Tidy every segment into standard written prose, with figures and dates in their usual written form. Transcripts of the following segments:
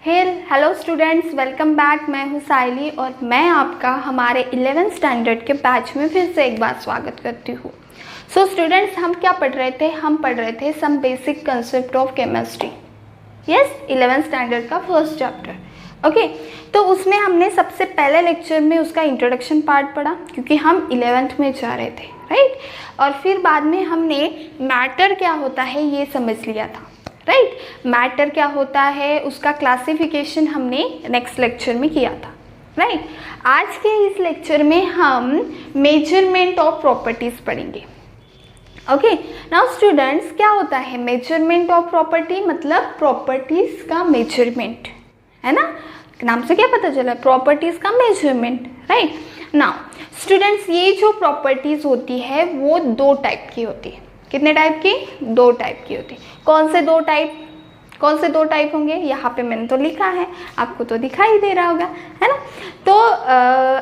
Hello students, welcome back. मैं हूँ साइली और मैं आपका हमारे 11th स्टैंडर्ड के बैच में फिर से एक बार स्वागत करती हूँ। सो स्टूडेंट्स, हम क्या पढ़ रहे थे? हम पढ़ रहे थे some basic concept of chemistry. Yes, 11th standard का फर्स्ट चैप्टर। ओके, तो उसमें हमने सबसे पहले लेक्चर में उसका इंट्रोडक्शन पार्ट पढ़ा क्योंकि हम 11th में जा रहे थे, राइट। और फिर बाद में हमने मैटर क्या होता है ये समझ लिया था, राइट। मैटर क्या होता है उसका क्लासिफिकेशन हमने नेक्स्ट लेक्चर में किया था, राइट। आज के इस लेक्चर में हम मेजरमेंट ऑफ प्रॉपर्टीज़ पढ़ेंगे। ओके, नाउ स्टूडेंट्स, क्या होता है मेजरमेंट ऑफ प्रॉपर्टी? मतलब प्रॉपर्टीज़ का मेजरमेंट, है ना। नाम से क्या पता चला? प्रॉपर्टीज़ का मेजरमेंट, राइट। नाउ स्टूडेंट्स, ये जो प्रॉपर्टीज़ होती है वो दो टाइप की होती है। कितने टाइप की? दो टाइप की होती है। कौन से दो टाइप होंगे? यहाँ पे मैंने तो लिखा है, आपको तो दिखाई दे रहा होगा, है ना। तो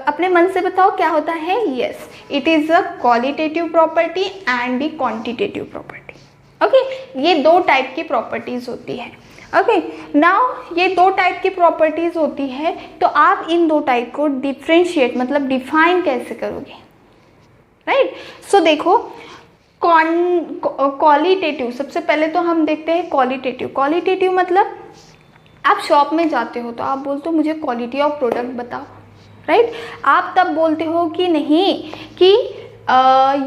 अपने मन से बताओ क्या होता है। Yes, it is a qualitative property and the quantitative property. Okay, ये दो टाइप की प्रॉपर्टीज़ होती है। ओके, नाउ ये दो टाइप की प्रॉपर्टीज़ होती है, तो आप इन दो टाइप को डिफ्रेंशिएट मतलब डिफाइन कैसे करोगे, राइट। सो देखो, क्वालिटेटिव, सबसे पहले तो हम देखते हैं क्वालिटेटिव मतलब आप शॉप में जाते हो तो आप बोलते हो मुझे क्वालिटी ऑफ प्रोडक्ट बताओ, राइट। आप तब बोलते हो कि नहीं कि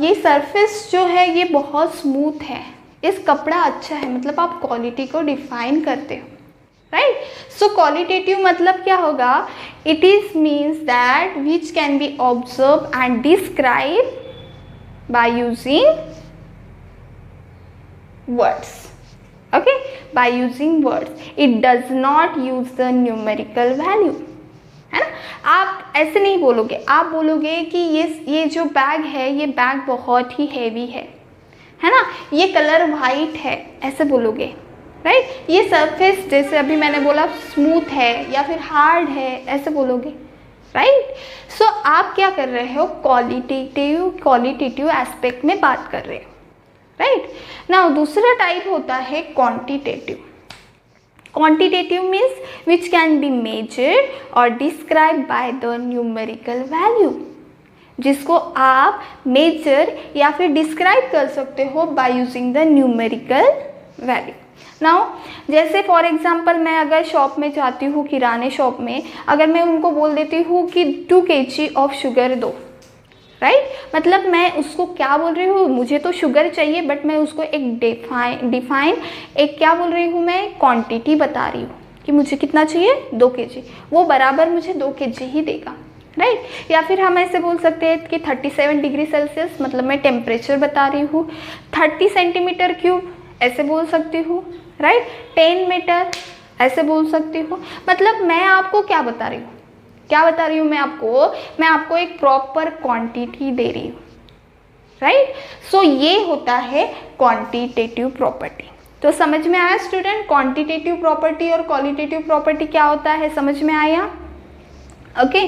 ये सरफेस जो है ये बहुत स्मूथ है, इस कपड़ा अच्छा है, मतलब आप क्वालिटी को डिफाइन करते हो, राइट। सो क्वालिटेटिव मतलब क्या होगा? It is means that which can B observe and describe by using words. Okay, by using words. It does not use the numerical value, है ना। आप ऐसे नहीं बोलोगे, आप बोलोगे कि ये जो बैग है ये बैग बहुत ही हैवी है ना, ये कलर वाइट है, ऐसे बोलोगे, राइट। ये सरफेस जैसे अभी मैंने बोला स्मूथ है या फिर हार्ड है, ऐसे बोलोगे, राइट। सो आप क्या कर रहे हो? क्वालिटेटिव एस्पेक्ट में बात कर रहे हो, राइट। नाउ दूसरा टाइप होता है quantitative means which can be measured और describe by the numerical value, जिसको आप मेजर या फिर डिस्क्राइब कर सकते हो by using the numerical value. Now जैसे फॉर एग्जांपल मैं अगर शॉप में जाती हूँ, किराने शॉप में, अगर मैं उनको बोल देती हूँ कि 2 kg ऑफ शुगर दो, राइट। मतलब मैं उसको क्या बोल रही हूँ? मुझे तो शुगर चाहिए बट मैं उसको एक डिफाइन एक क्या बोल रही हूँ? मैं क्वांटिटी बता रही हूँ कि मुझे कितना चाहिए, 2 kg, वो बराबर मुझे 2 kg ही देगा, राइट। या फिर हम ऐसे बोल सकते हैं कि 37 डिग्री सेल्सियस, मतलब मैं टेम्परेचर बता रही हूँ। 30 सेंटीमीटर क्यूब ऐसे बोल सकती हूँ, राइट। 10 मीटर ऐसे बोल सकती हूँ। मतलब मैं आपको क्या बता रही हूँ? मैं आपको एक प्रॉपर क्वांटिटी दे रही हूँ, राइट। सो ये होता है क्वांटिटेटिव प्रॉपर्टी। तो समझ में आया स्टूडेंट? क्वांटिटेटिव प्रॉपर्टी और क्वालिटेटिव प्रॉपर्टी क्या होता है, समझ में आया? ओके,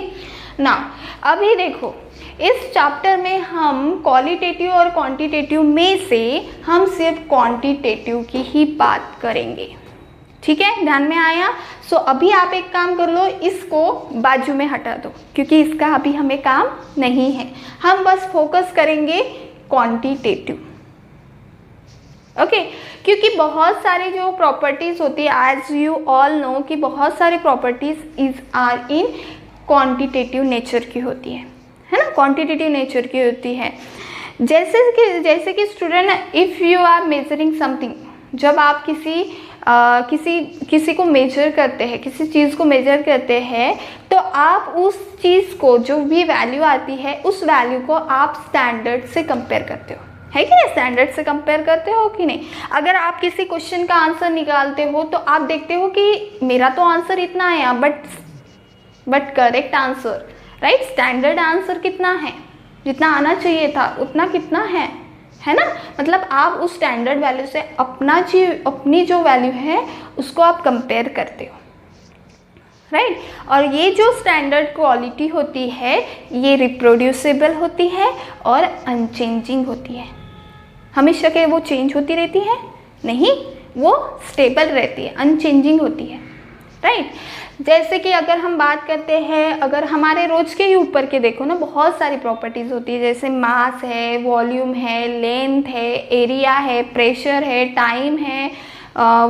नाउ अभी देखो, इस चैप्टर में हम क्वालिटेटिव और क्वांटिटेटिव में से हम सिर्फ क्वांटिटेटिव की ही बात करेंगे, ठीक है, ध्यान में आया? सो अभी आप एक काम कर लो, इसको बाजू में हटा दो क्योंकि इसका अभी हमें काम नहीं है, हम बस फोकस करेंगे क्वांटिटेटिव। ओके, क्योंकि बहुत सारी जो प्रॉपर्टीज़ होती है, एज यू ऑल नो कि बहुत सारी properties are in quantitative nature की होती है ना, क्वांटिटेटिव नेचर की होती है। जैसे कि student, if you are measuring something, जब आप किसी को मेजर करते हैं, किसी चीज़ को मेजर करते हैं, तो आप उस चीज़ को जो भी वैल्यू आती है उस वैल्यू को आप स्टैंडर्ड से कंपेयर करते हो, है कि नहीं? स्टैंडर्ड से कंपेयर करते हो कि नहीं? अगर आप किसी क्वेश्चन का आंसर निकालते हो तो आप देखते हो कि मेरा तो आंसर इतना आया but correct answer, right, standard answer कितना है? जितना आना चाहिए था उतना कितना है ना। मतलब आप उस स्टैंडर्ड वैल्यू से अपनी जो वैल्यू है उसको आप कंपेयर करते हो, राइट। और ये जो स्टैंडर्ड क्वालिटी होती है ये रिप्रोड्यूसिबल होती है और अनचेंजिंग होती है। हमेशा के वो चेंज होती रहती है नहीं, वो स्टेबल रहती है, अनचेंजिंग होती है, राइट। जैसे कि अगर हम बात करते हैं, अगर हमारे रोज के ही ऊपर के देखो ना, बहुत सारी प्रॉपर्टीज़ होती है, जैसे मास है, वॉल्यूम है, लेंथ है, एरिया है, प्रेशर है, टाइम है,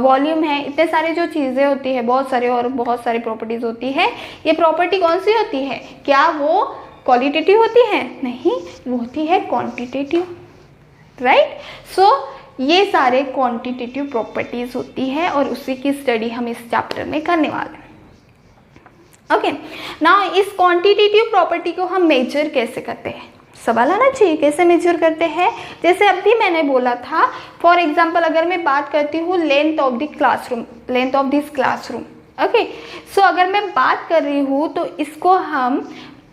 वॉल्यूम है, इतने सारे जो चीज़ें होती है, बहुत सारे और बहुत सारी प्रॉपर्टीज़ होती है। ये प्रॉपर्टी कौन सी होती है? क्या वो क्वालिटेटिव होती है? नहीं, वो होती है क्वांटिटेटिव, राइट। सो ये सारे क्वांटिटेटिव प्रॉपर्टीज़ होती है और उसी की स्टडी हम इस चैप्टर में करने वाले हैं। ओके, नाउ इस क्वांटिटेटिव प्रॉपर्टी को हम मेजर कैसे करते हैं? सवाल आना चाहिए, कैसे मेजर करते हैं? जैसे अभी मैंने बोला था, फॉर एग्जांपल अगर मैं बात करती हूँ length of the classroom, length of this classroom, okay. So अगर मैं बात कर रही हूँ तो इसको हम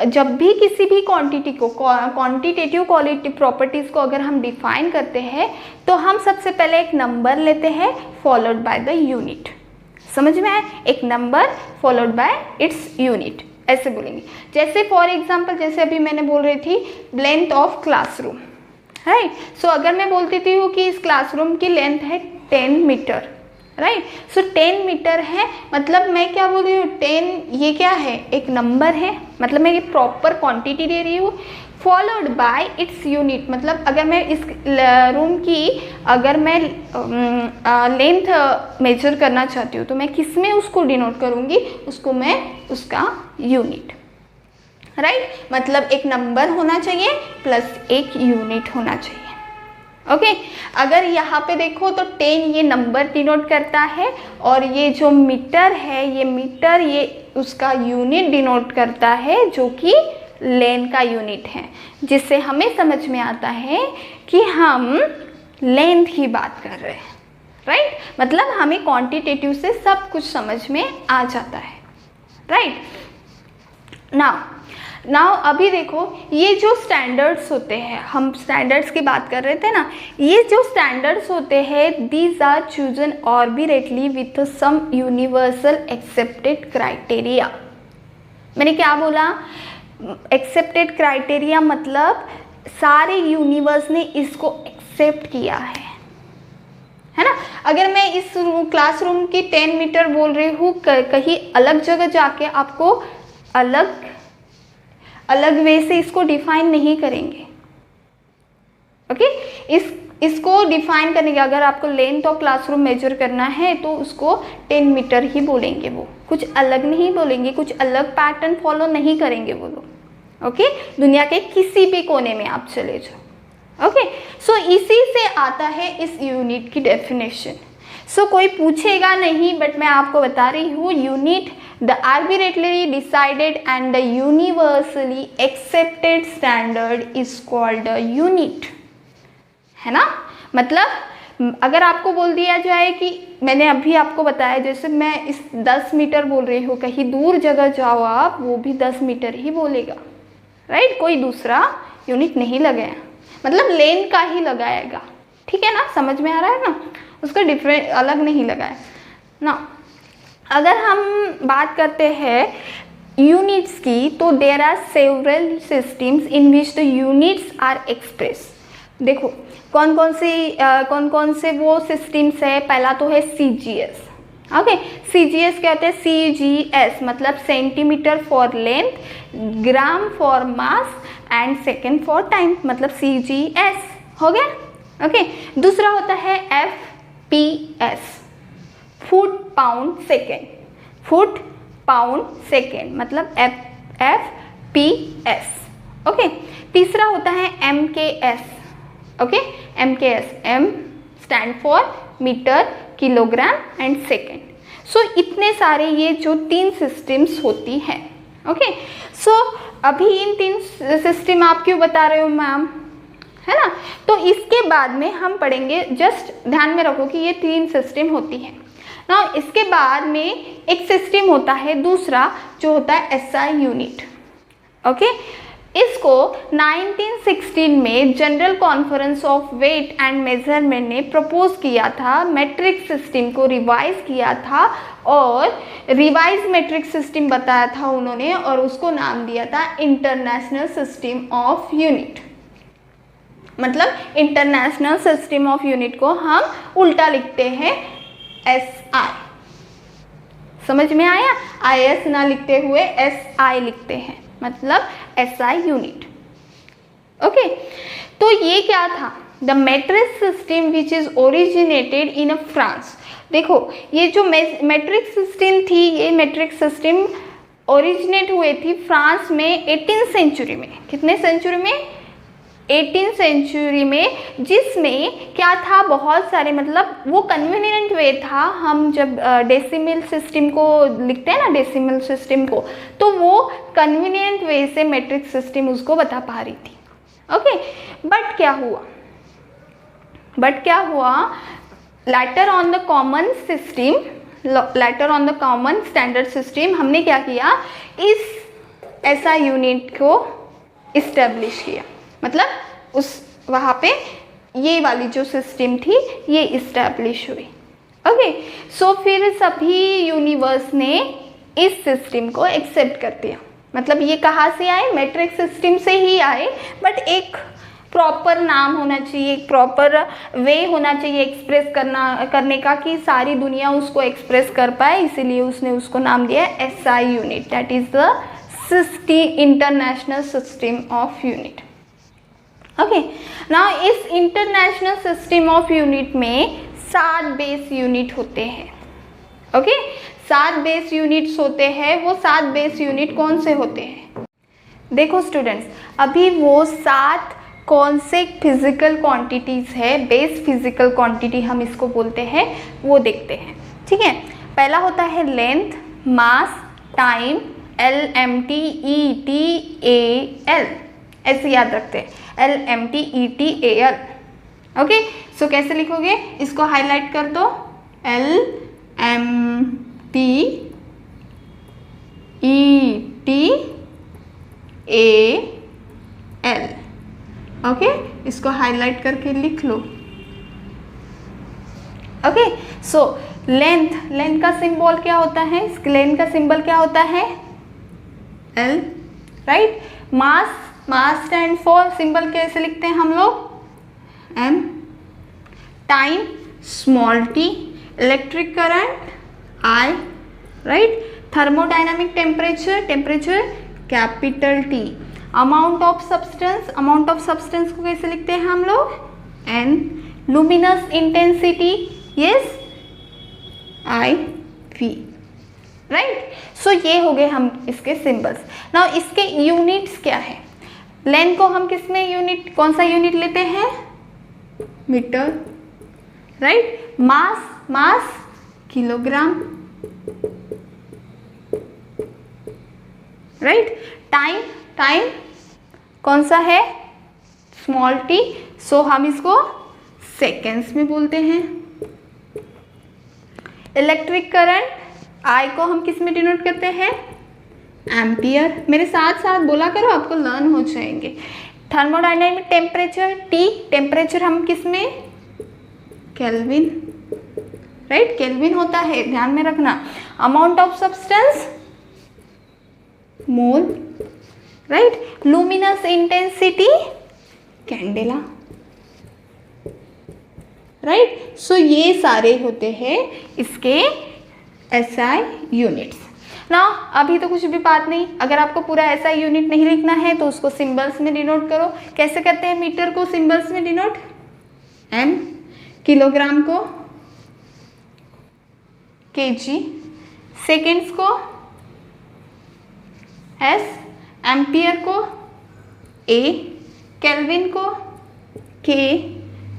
जब भी किसी भी क्वांटिटी को, क्वांटिटेटिव क्वालिटी प्रॉपर्टीज़ को अगर हम डिफाइन करते हैं तो हम सबसे पहले एक नंबर लेते हैं फॉलोड बाय द यूनिट। समझ में आया? एक number followed by its unit, ऐसे बोलेंगे। जैसे फॉर एग्जांपल, जैसे अभी मैंने बोल रही थी लेंथ ऑफ क्लासरूम, राइट। सो अगर मैं बोलती थी कि इस क्लासरूम की लेंथ है 10 मीटर, राइट। सो 10 मीटर है, मतलब मैं क्या बोल रही हूँ, 10 ये क्या है? एक नंबर है, मतलब मैं ये प्रॉपर क्वांटिटी दे रही हूँ, फॉलोड बाय इट्स यूनिट। मतलब अगर मैं इस रूम की अगर मैं लेंथ मेजर करना चाहती हूँ तो मैं किस में उसको डिनोट करूँगी? उसको मैं उसका यूनिट, राइट। मतलब एक नंबर होना चाहिए प्लस एक यूनिट होना चाहिए, ओके। अगर यहाँ पे देखो तो 10 ये नंबर डिनोट करता है और ये जो मीटर है, ये मीटर ये उसका यूनिट डिनोट करता है, जो कि लेंथ का यूनिट है, जिससे हमें समझ में आता है कि हम लेंथ की बात कर रहे हैं, राइट। मतलब हमें क्वांटिटेटिव से सब कुछ समझ में आ जाता है, राइट। नाउ अभी देखो, ये जो स्टैंडर्ड्स होते हैं, हम स्टैंडर्ड्स की बात कर रहे थे ना, ये जो स्टैंडर्ड्स होते हैं, these are chosen arbitrarily with some universal accepted criteria. मैंने क्या बोला? एक्सेप्टेड क्राइटेरिया मतलब सारे यूनिवर्स ने इसको एक्सेप्ट किया है ना। अगर मैं इस क्लासरूम की 10 मीटर बोल रही हूँ, कहीं अलग जगह जाके आपको अलग वे से इसको डिफाइन नहीं करेंगे, ओके। इसको डिफाइन करने के, अगर आपको लेंथ ऑफ क्लासरूम मेजर करना है तो उसको 10 मीटर ही बोलेंगे, वो कुछ अलग नहीं बोलेंगे, कुछ अलग पैटर्न फॉलो नहीं करेंगे वो लोग, ओके। दुनिया के किसी भी कोने में आप चले जाओ, ओके। सो इसी से आता है इस यूनिट की डेफिनेशन। सो कोई पूछेगा नहीं, बट मैं आपको बता रही हूँ, unit the arbitrarily decided and the universally accepted standard is called a unit, है ना। मतलब अगर आपको बोल दिया जाए कि मैंने अभी आपको बताया, जैसे मैं इस 10 मीटर बोल रही हूँ, कहीं दूर जगह जाओ आप, वो भी 10 मीटर ही बोलेगा, राइट। कोई दूसरा यूनिट नहीं लगाया, मतलब लेंथ का ही लगाएगा, ठीक है ना। समझ में आ रहा है ना, उसका डिफरेंट अलग नहीं लगाया ना। अगर हम बात करते हैं यूनिट्स की, तो there are several systems in which the units are express. देखो कौन कौन से वो सिस्टम्स है। पहला तो है CGS, ओके। CGS क्या होता है? CGS मतलब centimetre for length, gram for mass and second for time, मतलब CGS हो गया, ओके। दूसरा होता है FPS, foot pound second, foot pound second मतलब FPS, ओके। तीसरा होता है MKS, okay. MKS, M stand for metre, kilogram and second. So इतने सारे ये जो 3 सिस्टम्स होती हैं, ओके। सो अभी इन 3 सिस्टम आप क्यों बता रहे हो मैम, है ना। तो इसके बाद में हम पढ़ेंगे, जस्ट ध्यान में रखो कि ये 3 सिस्टम होती हैं ना। इसके बाद में एक सिस्टम होता है दूसरा, जो होता है SI यूनिट, ओके। इसको 1916 में general conference of weight and measurement ने प्रपोज किया था, मैट्रिक सिस्टम को रिवाइज किया था और रिवाइज मैट्रिक सिस्टम बताया था उन्होंने, और उसको नाम दिया था इंटरनेशनल सिस्टम ऑफ यूनिट। मतलब इंटरनेशनल सिस्टम ऑफ यूनिट को हम उल्टा लिखते हैं SI, समझ में आया? IS ना लिखते हुए SI लिखते हैं, मतलब SI यूनिट। ओके, तो ये क्या था? The matrix system which is originated in France. देखो ये जो मैट्रिक्स सिस्टम थी, ये मैट्रिक्स सिस्टम ओरिजिनेट हुए थी फ्रांस में 18th सेंचुरी में। कितने सेंचुरी में? 18th सेंचुरी में, जिसमें क्या था, बहुत सारे, मतलब वो कन्वीनियंट वे था। हम जब डेसिमल सिस्टम को लिखते हैं ना, डेसिमल सिस्टम को, तो वो कन्वीनियंट वे से मैट्रिक्स सिस्टम उसको बता पा रही थी। ओके, बट क्या हुआ, later on the common system, later on the common standard system, हमने क्या किया, इस ऐसा यूनिट को इस्टेब्लिश किया, मतलब उस वहाँ पे ये वाली जो सिस्टम थी ये इस्टेब्लिश हुई। ओके, सो फिर सभी यूनिवर्स ने इस सिस्टम को एक्सेप्ट कर दिया। मतलब ये कहाँ से आए? मैट्रिक्स सिस्टम से ही आए, बट एक प्रॉपर नाम होना चाहिए, एक प्रॉपर वे होना चाहिए एक्सप्रेस करने का, कि सारी दुनिया उसको एक्सप्रेस कर पाए, इसीलिए उसने उसको नाम दिया SI unit, that is the international system of unit. Okay, now इस इंटरनेशनल सिस्टम ऑफ यूनिट में 7 बेस यूनिट होते हैं। ओके, 7 बेस यूनिट्स होते हैं। वो 7 बेस यूनिट कौन से होते हैं? देखो स्टूडेंट्स, अभी वो 7 कौन से फिजिकल क्वांटिटीज़ है, बेस फिजिकल क्वांटिटी हम इसको बोलते हैं, वो देखते हैं। ठीक है, पहला होता है लेंथ, मास, टाइम, LMTETAL, ऐसे याद रखते हैं, LMTETAL। ओके, सो कैसे लिखोगे? इसको हाईलाइट कर दो, LMTETAL। ओके, इसको हाईलाइट करके लिख लो। ओके, सो लेंथ का सिंबल क्या होता है? लेंथ का सिंबल क्या होता है? L, right. Mass stand for, symbol कैसे लिखते हैं हम लोग? M। Time small t, electric current I, right. Thermodynamic temperature capital T। Amount of substance को कैसे लिखते हैं हम लोग? N। Luminous intensity, yes, IV, right. So ये हो गए हम इसके सिंबल्स। नाउ इसके यूनिट्स क्या है? लेंथ को हम किस में यूनिट, कौन सा यूनिट लेते हैं? Metre, right. Mass kilogram, right. Time कौन सा है? स्मॉल t, सो हम इसको सेकेंड्स में बोलते हैं। इलेक्ट्रिक करंट I को हम किस में डिनोट करते हैं? एम्पियर। मेरे साथ साथ बोला करो, आपको लर्न हो जाएंगे। थर्मोडायनामिक टेम्परेचर T, टेम्परेचर हम किस में? केल्विन, राइट, केल्विन होता है, ध्यान में रखना। Amount of substance mole, right. Luminous intensity candela, right. So ये सारे होते हैं इसके SI यूनिट्स। ना अभी तो कुछ भी बात नहीं, अगर आपको पूरा SI यूनिट नहीं लिखना है तो उसको सिंबल्स में डिनोट करो। कैसे करते हैं मीटर को सिंबल्स में डिनोट? M, किलोग्राम को kg, सेकेंड्स को S, एम्पियर को A, केल्विन को K,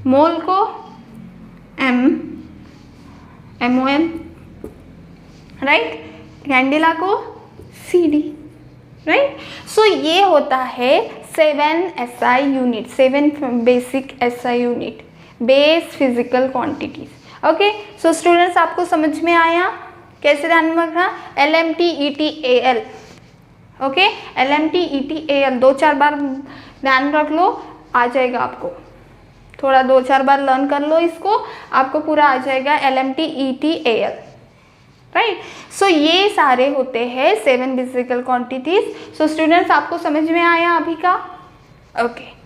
मोल को M, MOL, राइट, कैंडेला को CD, राइट। सो ये होता है 7 SI unit, 7 basic SI unit, base physical quantities. Okay, so students आपको समझ में आया? कैसे ध्यान में रखना? LMTETAL, ओके, LMTETAL 2-4 बार ध्यान रख लो, आ जाएगा आपको। थोड़ा 2-4 बार लर्न कर लो इसको, आपको पूरा आ जाएगा LMTETAL, राइट। सो ये सारे होते हैं 7 फिजिकल क्वांटिटीज। सो स्टूडेंट्स आपको समझ में आया अभी का? ओके।